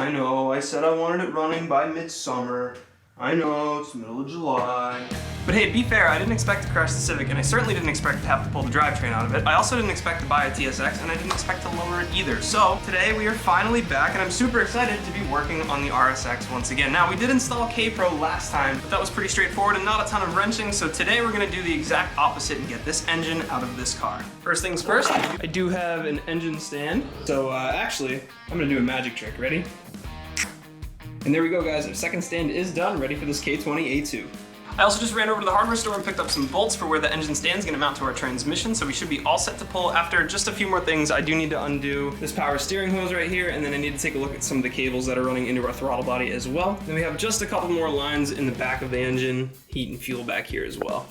I know, I said I wanted it running by midsummer. I know, it's the middle of July. But hey, be fair, I didn't expect to crash the Civic, and I certainly didn't expect to have to pull the drivetrain out of it. I also didn't expect to buy a TSX, and I didn't expect to lower it either. So today we are finally back, and I'm super excited to be working on the RSX once again. Now, we did install K-Pro last time, but that was pretty straightforward and not a ton of wrenching, so today we're gonna do the exact opposite and get this engine out of this car. First things first, I do have an engine stand. So actually, I'm gonna do a magic trick. Ready? And there we go, guys. Our second stand is done, ready for this K20z3. I also just ran over to the hardware store and picked up some bolts for where the engine stand is going to mount to our transmission, so we should be all set to pull. After just a few more things, I do need to undo this power steering hose right here, and then I need to take a look at some of the cables that are running into our throttle body as well. Then we have just a couple more lines in the back of the engine, heat and fuel back here as well.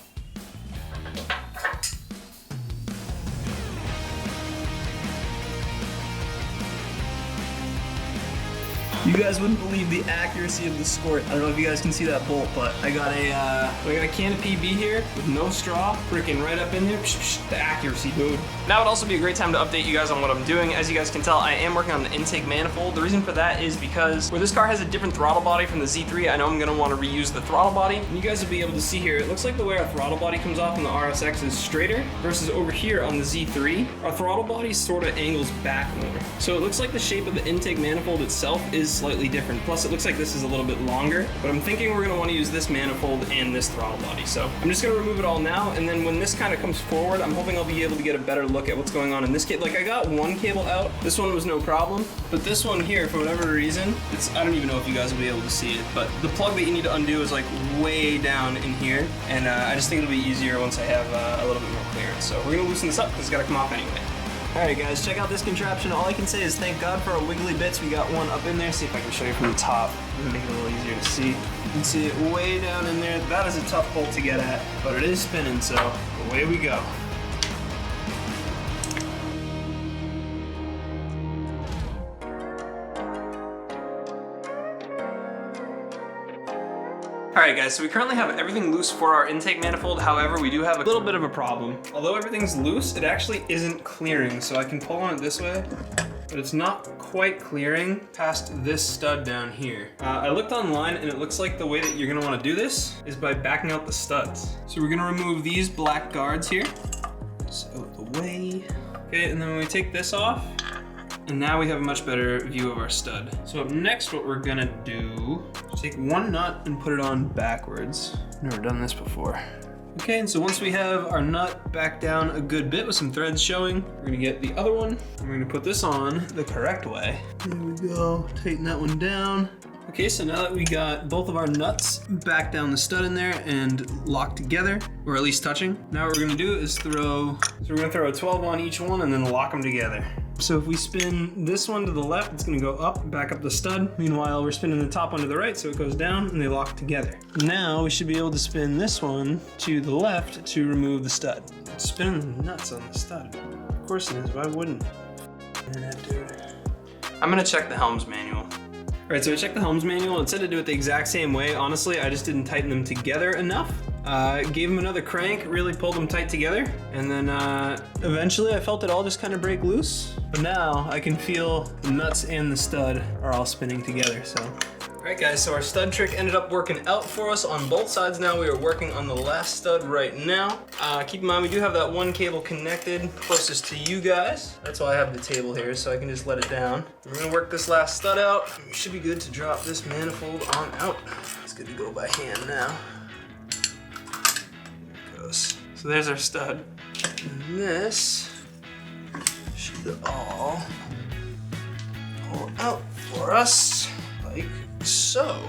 You guys wouldn't believe the accuracy of the squirt. I don't know if you guys can see that bolt, but I got a can of PB here with no straw, freaking right up in there. The accuracy, dude. Now would also be a great time to update you guys on what I'm doing. As you guys can tell, I am working on the intake manifold. The reason for that is because where this car has a different throttle body from the Z3, I know I'm gonna want to reuse the throttle body. And you guys will be able to see here, it looks like the way our throttle body comes off on the RSX is straighter versus over here on the Z3, our throttle body sort of angles back more. So it looks like the shape of the intake manifold itself is slightly different. Plus it looks like this is a little bit longer, but I'm thinking we're gonna want to use this manifold and this throttle body. So I'm just gonna remove it all now, and then when this kind of comes forward, I'm hoping I'll be able to get a better look at what's going on in this cable. Like I got one cable out, this one was no problem, but this one here, for whatever reason, I don't even know if you guys will be able to see it, but the plug that you need to undo is like way down in here, and I just think it'll be easier once I have a little bit more clearance. So we're gonna loosen this up because it's gotta come off anyway. Alright guys, check out this contraption. All I can say is thank God for our wiggly bits. We got one up in there. See if I can show you from the top. Make it a little easier to see. You can see it way down in there. That is a tough bolt to get at, but it is spinning, so away we go. Alright guys, so we currently have everything loose for our intake manifold. However, we do have a little bit of a problem. Although everything's loose, it actually isn't clearing. So I can pull on it this way, but it's not quite clearing past this stud down here. I looked online and it looks like the way that you're gonna wanna do this is by backing out the studs. So we're gonna remove these black guards here. Just out the way. Okay, and then when we take this off, and now we have a much better view of our stud. So up next, what we're gonna do is take one nut and put it on backwards. Never done this before. Okay, and so once we have our nut back down a good bit with some threads showing, we're gonna get the other one, and we're gonna put this on the correct way. There we go, tighten that one down. Okay, so now that we got both of our nuts back down the stud in there and locked together, or at least touching, now what we're gonna do is we're gonna throw a 12 on each one and then lock them together. So if we spin this one to the left, it's gonna go up, back up the stud. Meanwhile, we're spinning the top one to the right, so it goes down and they lock together. Now we should be able to spin this one to the left to remove the stud. It's spinning the nuts on the stud. Of course it is, why wouldn't? I'm gonna check the Helms manual. All right, so I checked the Helms manual. It said to do it the exact same way. Honestly, I just didn't tighten them together enough. Gave them another crank, really pulled them tight together, and then eventually I felt it all just kind of break loose. But now I can feel the nuts and the stud are all spinning together, so. All right guys, so our stud trick ended up working out for us on both sides. Now we are working on the last stud right now. Keep in mind, we do have that one cable connected closest to you guys. That's why I have the table here, so I can just let it down. We're gonna work this last stud out. We should be good to drop this manifold on out. It's good to go by hand now. So there's our stud. And this should all pull out for us like so.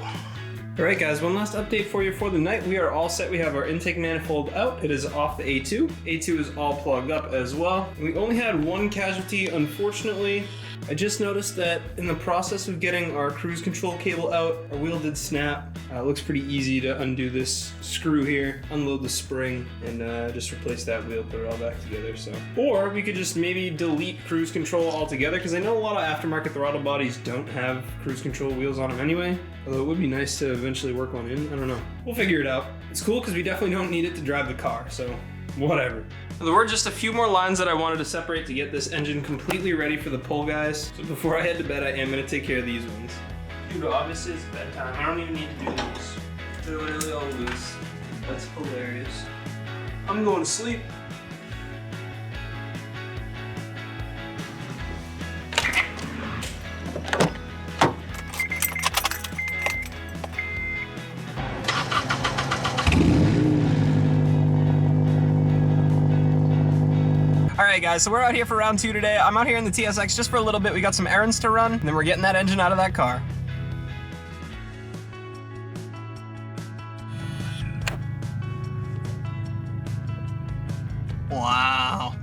All right guys, one last update for you for the night. We are all set. We have our intake manifold out. It is off the A2. A2 is all plugged up as well. We only had one casualty, unfortunately. I just noticed that in the process of getting our cruise control cable out, our wheel did snap. It looks pretty easy to undo this screw here, unload the spring, and just replace that wheel, put it all back together. So, or we could just maybe delete cruise control altogether, because I know a lot of aftermarket throttle bodies don't have cruise control wheels on them anyway. Although it would be nice to eventually work one in. I don't know. We'll figure it out. It's cool because we definitely don't need it to drive the car, so whatever. There were just a few more lines that I wanted to separate to get this engine completely ready for the pull, guys. So before I head to bed, I am gonna take care of these ones. Dude, obviously it's bedtime. I don't even need to do this. They're literally all loose. That's hilarious. I'm going to sleep. Alright guys, so we're out here for round 2 today. I'm out here in the TSX just for a little bit. We got some errands to run, and then we're getting that engine out of that car. Wow.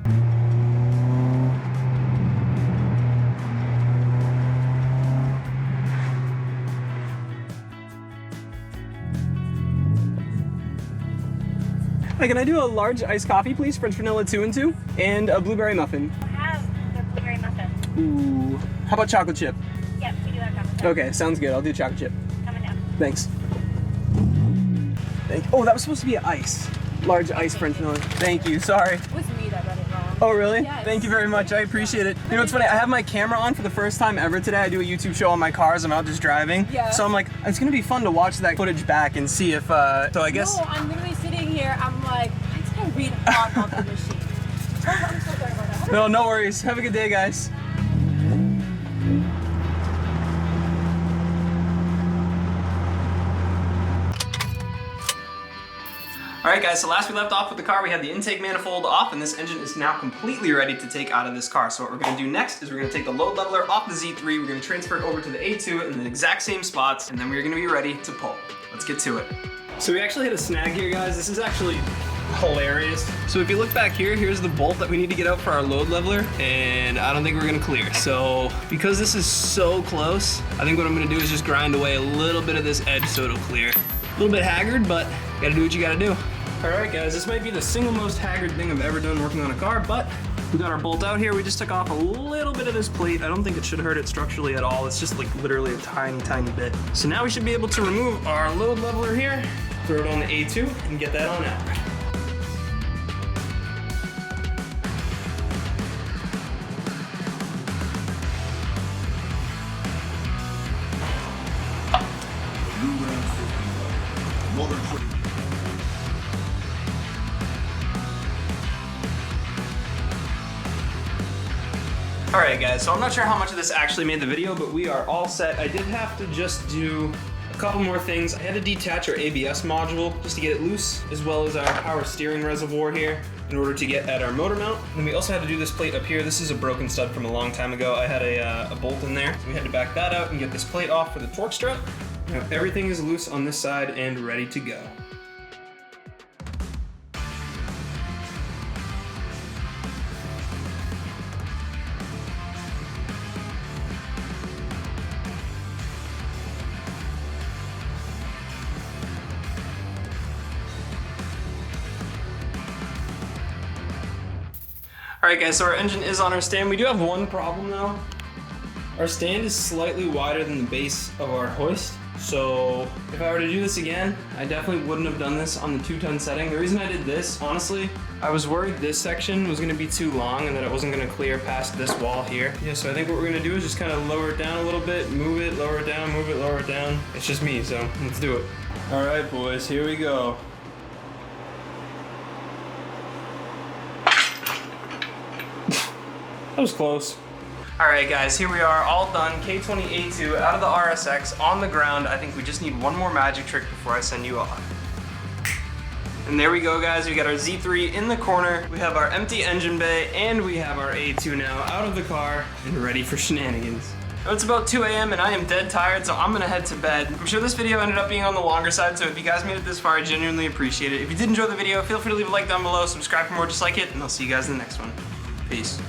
Hi, can I do a large iced coffee, please? French vanilla 2 and 2, and a blueberry muffin. We have the blueberry muffin. Ooh. How about chocolate chip? Yep, we do have chocolate chip. Okay, sounds good. I'll do chocolate chip. Coming down. Thanks. Oh, that was supposed to be ice. Large ice French vanilla. Thank you. Sorry. It was me that read it wrong. Oh, really? Yes. Thank you very much. I appreciate it. You know what's funny? I have my camera on for the first time ever today. I do a YouTube show on my cars. I'm out just driving. Yeah. So I'm like, it's gonna be fun to watch that footage back and see if, so I guess. No, I'm literally sitting here. I'm like, why did I read hot off the machine? Oh, I'm so sorry about that. No, no worries. Have a good day, guys. Alright guys, so last we left off with the car, we had the intake manifold off, and this engine is now completely ready to take out of this car. So what we're going to do next is we're going to take the load leveler off the Z3, we're going to transfer it over to the A2 in the exact same spots, and then we're going to be ready to pull. Let's get to it. So we actually hit a snag here, guys. This is actually hilarious. So if you look back here, here's the bolt that we need to get out for our load leveler, and I don't think we're going to clear. So because this is so close, I think what I'm going to do is just grind away a little bit of this edge so it'll clear. A little bit haggard, but you gotta do what you gotta do. Alright guys, this might be the single most haggard thing I've ever done working on a car, but we got our bolt out here. We just took off a little bit of this plate. I don't think it should hurt it structurally at all. It's just like literally a tiny, tiny bit. So now we should be able to remove our load leveler here, throw it on the A2, and get that on out. Alright guys, so I'm not sure how much of this actually made the video, but we are all set. I did have to just do a couple more things. I had to detach our ABS module just to get it loose, as well as our power steering reservoir here in order to get at our motor mount. And then we also had to do this plate up here. This is a broken stud from a long time ago. I had a bolt in there, so we had to back that out and get this plate off for the torque strut. Now everything is loose on this side and ready to go. Alright guys, so our engine is on our stand. We do have one problem though. Our stand is slightly wider than the base of our hoist. So if I were to do this again, I definitely wouldn't have done this on the 2-ton setting. The reason I did this, honestly, I was worried this section was gonna be too long and that it wasn't gonna clear past this wall here. Yeah, so I think what we're gonna do is just kind of lower it down a little bit, move it, lower it down, move it, lower it down. It's just me, so let's do it. Alright boys, here we go. That was close. Alright guys, here we are, all done. K20z3 out of the RSX, on the ground. I think we just need one more magic trick before I send you off. And there we go guys, we got our Z3 in the corner, we have our empty engine bay, and we have our A2 now out of the car and ready for shenanigans. Now it's about 2 a.m. and I am dead tired, so I'm gonna head to bed. I'm sure this video ended up being on the longer side, so if you guys made it this far, I genuinely appreciate it. If you did enjoy the video, feel free to leave a like down below, subscribe for more just like it, and I'll see you guys in the next one. Peace.